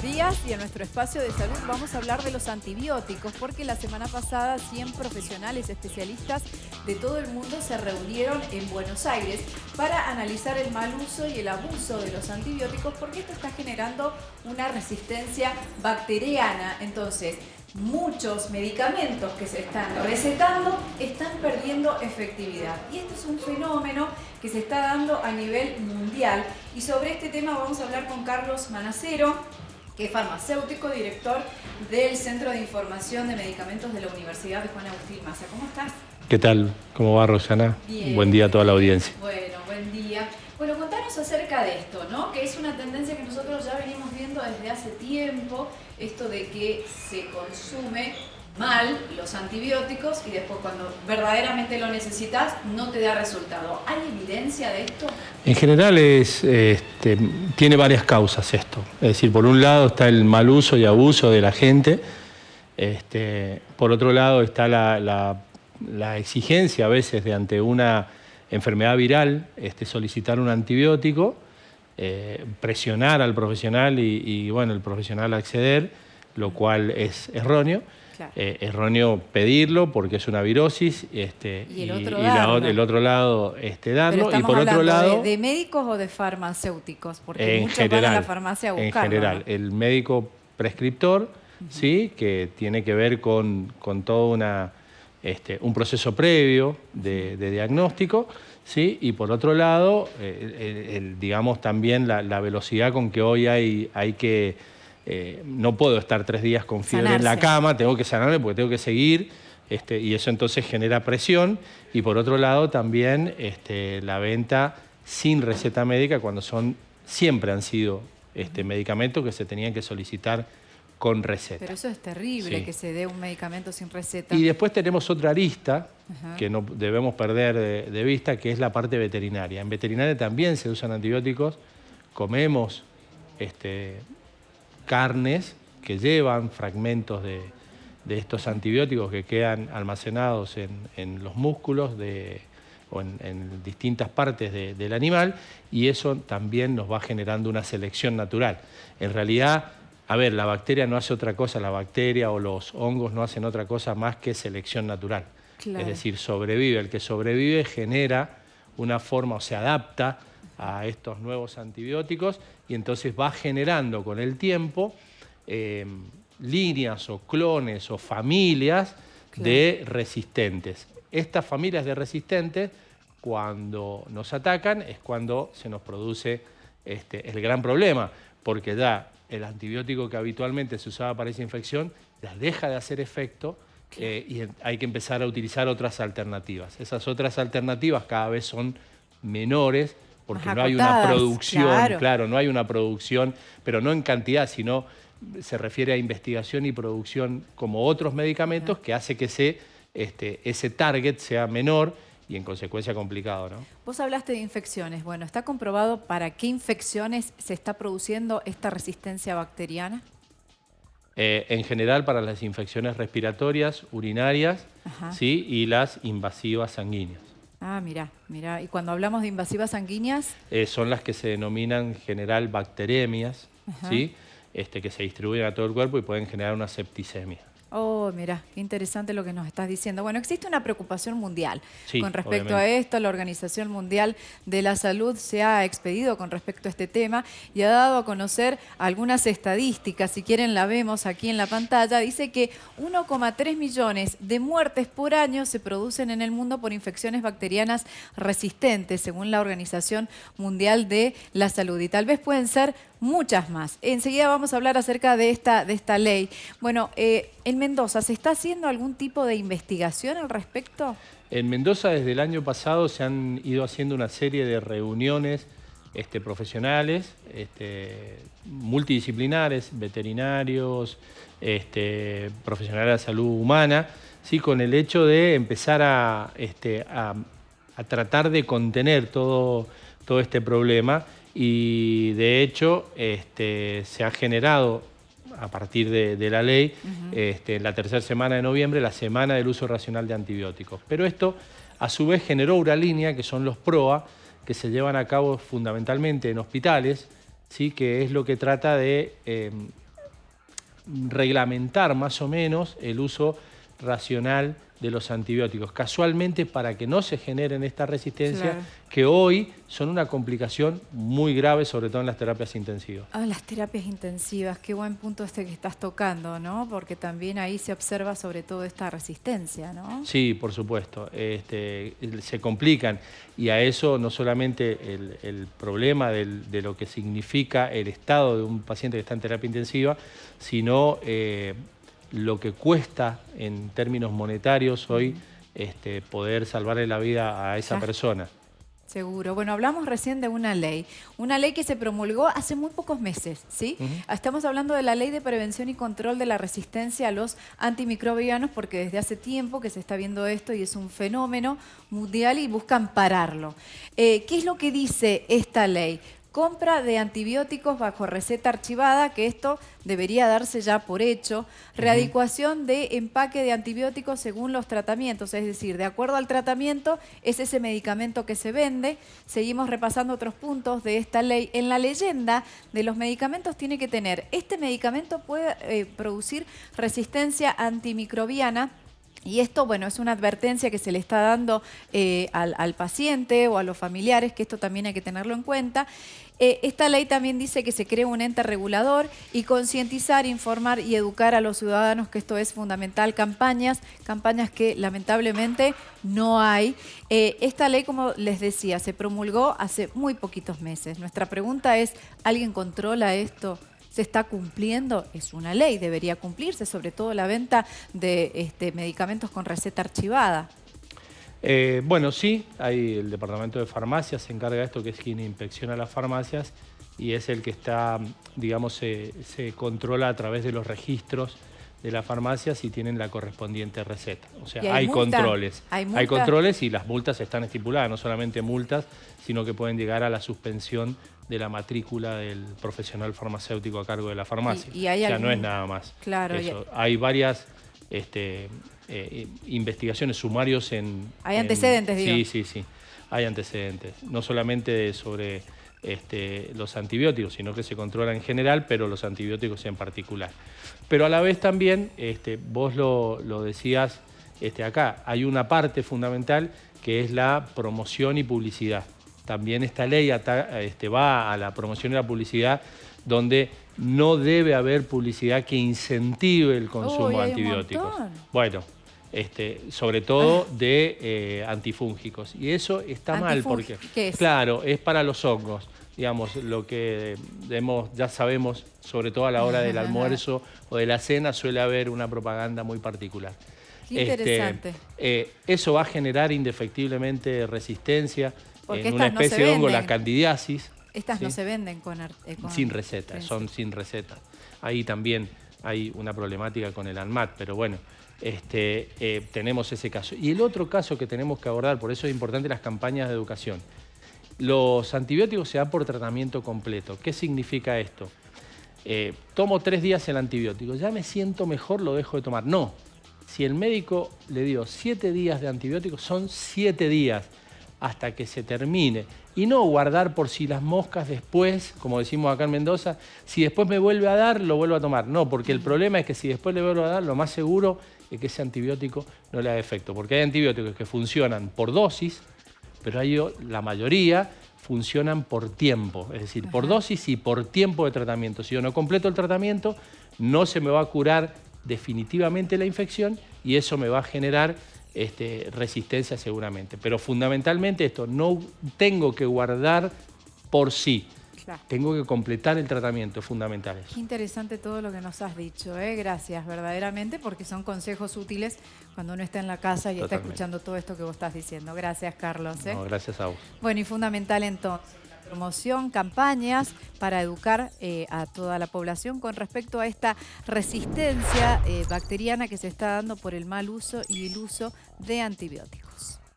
buenos días y en nuestro espacio de salud vamos a hablar de los antibióticos porque la semana pasada 100 profesionales especialistas de todo el mundo se reunieron en Buenos Aires para analizar el mal uso y el abuso de los antibióticos porque esto está generando una resistencia bacteriana. Entonces, muchos medicamentos que se están recetando están perdiendo efectividad. Y esto es un fenómeno que se está dando a nivel mundial. Y sobre este tema vamos a hablar con Carlos Manacero, que es farmacéutico, director del Centro de Información de Medicamentos de la Universidad de Juan Agustín Maza. ¿Cómo estás? ¿Qué tal? ¿Cómo va, Rosana? Bien. Buen día a toda la audiencia. Bueno, buen día. Bueno, contanos acerca de esto, ¿no? Que es una tendencia que nosotros ya venimos viendo desde hace tiempo, esto de que se consume mal los antibióticos y después cuando verdaderamente lo necesitas no te da resultado. ¿Hay evidencia de esto? En general tiene varias causas esto. Es decir, por un lado está el mal uso y abuso de la gente. Por otro lado está la exigencia a veces de ante una enfermedad viral, solicitar un antibiótico, presionar al profesional y bueno, el profesional acceder, lo cual es erróneo. Claro. Erróneo pedirlo porque es una virosis y el otro lado darlo. Pero y por otro lado, ¿de médicos o de farmacéuticos? Porque muchos van a la farmacia a buscarlo. En general, ¿no? El médico prescriptor, ¿sí? Que tiene que ver con todo un proceso previo de diagnóstico, ¿sí? Y por otro lado, digamos también la velocidad con que hoy hay que... no puedo estar 3 días con fiebre en la cama, tengo que sanarme porque tengo que seguir, y eso entonces genera presión. Y por otro lado también la venta sin receta médica cuando siempre han sido medicamentos que se tenían que solicitar con receta. Pero eso es terrible, sí, que se dé un medicamento sin receta. Y después tenemos otra arista que no debemos perder de vista, que es la parte veterinaria. En veterinaria también se usan antibióticos, comemos carnes que llevan fragmentos de estos antibióticos que quedan almacenados en los músculos o en distintas partes del animal, y eso también nos va generando una selección natural. En realidad, a ver, la bacteria no hace otra cosa, la bacteria o los hongos no hacen otra cosa más que selección natural. Claro. Es decir, sobrevive. El que sobrevive genera una forma o se adapta a estos nuevos antibióticos y entonces va generando con el tiempo líneas o clones o familias, claro, de resistentes. Estas familias de resistentes, cuando nos atacan, es cuando se nos produce el gran problema, porque ya el antibiótico que habitualmente se usaba para esa infección ya deja de hacer efecto, y hay que empezar a utilizar otras alternativas. Esas otras alternativas cada vez son menores porque no hay una producción, claro, no hay una producción, pero no en cantidad, sino se refiere a investigación y producción como otros medicamentos que hace que ese target sea menor y en consecuencia complicado, ¿no? Vos hablaste de infecciones. Bueno, ¿está comprobado para qué infecciones se está produciendo esta resistencia bacteriana? En general para las infecciones respiratorias, urinarias, ¿sí? Y las invasivas sanguíneas. Ah, mirá. Y cuando hablamos de invasivas sanguíneas... son las que se denominan en general bacteremias, ¿sí? Que se distribuyen a todo el cuerpo y pueden generar una septicemia. Oh, mirá, qué interesante lo que nos estás diciendo. Bueno, existe una preocupación mundial con respecto obviamente a esto. La Organización Mundial de la Salud se ha expedido con respecto a este tema y ha dado a conocer algunas estadísticas. Si quieren la vemos aquí en la pantalla. Dice que 1,3 millones de muertes por año se producen en el mundo por infecciones bacterianas resistentes, según la Organización Mundial de la Salud. Y tal vez pueden ser muchas más. Enseguida vamos a hablar acerca de esta ley. Bueno, en Mendoza, ¿se está haciendo algún tipo de investigación al respecto? En Mendoza desde el año pasado se han ido haciendo una serie de reuniones profesionales, multidisciplinares, veterinarios, profesionales de la salud humana, ¿sí? Con el hecho de empezar a tratar de contener todo este problema. Y de hecho se ha generado a partir de la ley en la tercera semana de noviembre la semana del uso racional de antibióticos. Pero esto a su vez generó una línea que son los PROA, que se llevan a cabo fundamentalmente en hospitales, ¿sí? Que es lo que trata de reglamentar más o menos el uso racional de los antibióticos, casualmente para que no se generen esta resistencia, claro, que hoy son una complicación muy grave, sobre todo en las terapias intensivas. Ah, las terapias intensivas, qué buen punto este que estás tocando, ¿no? Porque también ahí se observa sobre todo esta resistencia, ¿no? Sí, por supuesto, se complican, y a eso no solamente el problema de lo que significa el estado de un paciente que está en terapia intensiva, sino lo que cuesta en términos monetarios hoy poder salvarle la vida a esa persona. Seguro. Bueno, hablamos recién de una ley que se promulgó hace muy pocos meses, ¿sí? Estamos hablando de la Ley de Prevención y Control de la Resistencia a los Antimicrobianos, porque desde hace tiempo que se está viendo esto y es un fenómeno mundial y buscan pararlo. ¿Qué es lo que dice esta ley? Compra de antibióticos bajo receta archivada, que esto debería darse ya por hecho. Readecuación de empaque de antibióticos según los tratamientos, es decir, de acuerdo al tratamiento es ese medicamento que se vende. Seguimos repasando otros puntos de esta ley. En la leyenda de los medicamentos tiene que tener, este medicamento puede producir resistencia antimicrobiana. Y esto, bueno, es una advertencia que se le está dando al paciente o a los familiares, que esto también hay que tenerlo en cuenta. Esta ley también dice que se crea un ente regulador y concientizar, informar y educar a los ciudadanos, que esto es fundamental. Campañas que lamentablemente no hay. Esta ley, como les decía, se promulgó hace muy poquitos meses. Nuestra pregunta es, ¿alguien controla esto? ¿Se está cumpliendo? Es una ley, debería cumplirse, sobre todo la venta de medicamentos con receta archivada. Bueno, sí, hay el Departamento de Farmacias, se encarga de esto, que es quien inspecciona las farmacias y es el que está, digamos, se controla a través de los registros de las farmacias y tienen la correspondiente receta. O sea, hay controles. Hay controles y las multas están estipuladas, no solamente multas, sino que pueden llegar a la suspensión de la matrícula del profesional farmacéutico a cargo de la farmacia. ¿Y hay no es nada más. Claro. Eso. Hay varias investigaciones, sumarios Hay antecedentes, digo. Sí, hay antecedentes. No solamente sobre los antibióticos, sino que se controla en general, pero los antibióticos en particular. Pero a la vez también, vos lo decías acá, hay una parte fundamental que es la promoción y publicidad. También esta ley va a la promoción y la publicidad, donde no debe haber publicidad que incentive el consumo de antibióticos. Bueno, sobre todo de antifúngicos. Y eso está mal porque, ¿qué es? Claro, es para los hongos. Digamos, lo que ya sabemos, sobre todo a la hora del almuerzo o de la cena, suele haber una propaganda muy particular. Qué interesante. Eso va a generar indefectiblemente resistencia porque en una especie de hongo, la candidiasis. Estas ¿sí? No se venden con sin receta, son sin receta. Ahí también hay una problemática con el ANMAT, pero bueno, tenemos ese caso. Y el otro caso que tenemos que abordar, por eso es importante las campañas de educación. Los antibióticos se dan por tratamiento completo. ¿Qué significa esto? Tomo 3 días el antibiótico, ya me siento mejor, lo dejo de tomar. No, si el médico le dio 7 días de antibióticos, son 7 días hasta que se termine. Y no guardar por si las moscas después, como decimos acá en Mendoza, si después me vuelve a dar, lo vuelvo a tomar. No, porque el problema es que si después le vuelvo a dar, lo más seguro es que ese antibiótico no le haga efecto. Porque hay antibióticos que funcionan por dosis, pero la mayoría funcionan por tiempo, es decir, por dosis y por tiempo de tratamiento. Si yo no completo el tratamiento, no se me va a curar definitivamente la infección y eso me va a generar resistencia seguramente. Pero fundamentalmente esto, no tengo que guardar por sí. Claro. Tengo que completar el tratamiento, fundamental. Qué interesante todo lo que nos has dicho, gracias verdaderamente, porque son consejos útiles cuando uno está en la casa y está escuchando todo esto que vos estás diciendo. Gracias, Carlos. No, gracias a vos. Bueno, y fundamental entonces, promoción, campañas para educar a toda la población con respecto a esta resistencia bacteriana que se está dando por el mal uso y el uso de antibióticos.